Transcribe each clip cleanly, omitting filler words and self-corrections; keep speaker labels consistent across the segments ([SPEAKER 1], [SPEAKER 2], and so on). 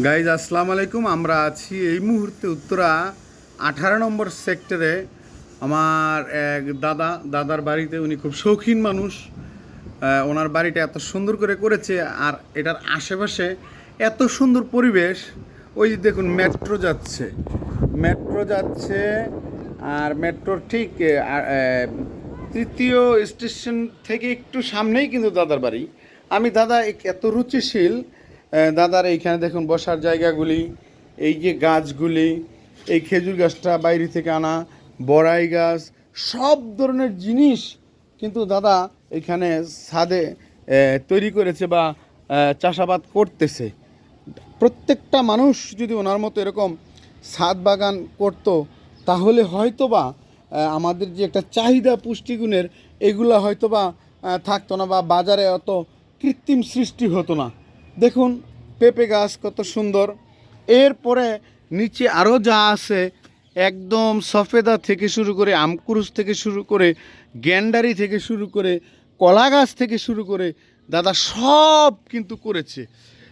[SPEAKER 1] Guys আসসালামু আলাইকুম। আমরা আছি এই মুহূর্তে উত্তরা 18 নম্বর সেক্টরে। আমার এক দাদার বাড়িতে। উনি খুব শৌখিন মানুষ। ওনার বাড়িটা এত সুন্দর করে করেছে, আর এটার আশেপাশে এত সুন্দর পরিবেশ। ওই যে দেখুন, মেট্রো যাচ্ছে। আর মেট্রোর ঠিক তৃতীয় স্টেশন থেকে একটু সামনেই কিন্তু দাদার বাড়ি। দাদা এত রুচিশীল। দাদার এইখানে দেখুন বসার জায়গাগুলি, এই যে গাছগুলি, এই খেজুর গাছটা বাইরে থেকে আনা, বড়াই গাছ, সব ধরনের জিনিস কিন্তু দাদা এখানে ছাদে তৈরি করেছে বা চাষাবাদ করতেছে। প্রত্যেকটা মানুষ যদি ওনার মতো এরকম ছাদ বাগান করতো, তাহলে হয়তো বা আমাদের যে একটা চাহিদা পুষ্টিগুণের, এগুলো হয়তো বা থাকতো না, বা বাজারে অত কৃত্রিম সৃষ্টি হতো না। দেখুন পেঁপে গাছ কত সুন্দর। এরপরে নিচে আরও যা আছে, একদম সফেদা থেকে শুরু করে, আমকুরুস থেকে শুরু করে, গ্যান্ডারি থেকে শুরু করে, কলা গাছ থেকে শুরু করে দাদা সব কিন্তু করেছে।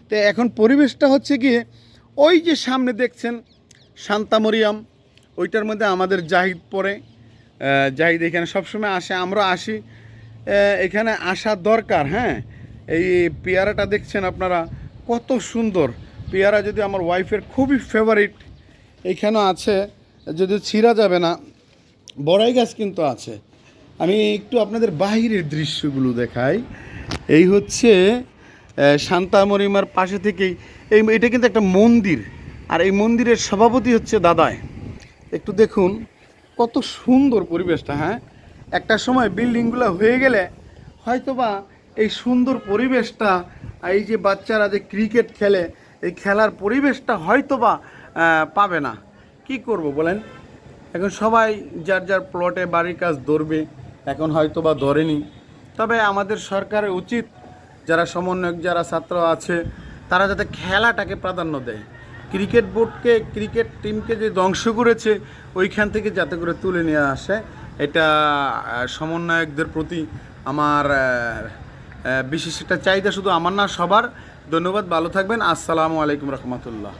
[SPEAKER 1] তো এখন পরিবেশটা হচ্ছে গিয়ে, ওই যে সামনে দেখছেন শান্তা মরিয়াম, ওইটার মধ্যে আমাদের জাহিদ পড়ে। জাহিদ এখানে সবসময় আসে, আমরা আসি, এখানে আসা দরকার। হ্যাঁ, এই পেয়ারাটা দেখছেন আপনারা কত সুন্দর পেয়ারা, যদি আমার ওয়াইফের খুবই ফেভারিট। এইখানেও আছে, যদি ছিঁড়া যাবে না। বড়াই গাছ কিন্তু আছে। আমি একটু আপনাদের বাহিরের দৃশ্যগুলো দেখাই। এই হচ্ছে শান্তা মরিমার পাশে থেকেই এটা কিন্তু একটা মন্দির, আর এই মন্দিরের সভাপতি হচ্ছে দাদাই। একটু দেখুন কত সুন্দর পরিবেশটা। হ্যাঁ, একটা সময় বিল্ডিংগুলো হয়ে গেলে হয়তোবা এই সুন্দর পরিবেশটা, এই যে বাচ্চারা যে ক্রিকেট খেলে, এই খেলার পরিবেশটা হয়তোবা পাবে না। কি করব বলেন, এখন সবাই যার যার প্লটে বাড়ির কাজ ধরবে, এখন হয়তোবা ধরেনি। তবে আমাদের সরকারের উচিত, যারা সমন্বয়ক, যারা ছাত্র আছে, তারা যাতে খেলাটাকে প্রাধান্য দেয়। ক্রিকেট বোর্ডকে, ক্রিকেট টিমকে যে ধ্বংস করেছে, ওইখান থেকে যাতে করে তুলে নিয়ে আসে, এটা সমন্বয়কদের প্রতি আমার বিশেষ একটা চাহিদা, শুধু আমার না, সবার। ধন্যবাদ, ভালো থাকবেন। আসসালামু আলাইকুম রহমতুল্লাহ।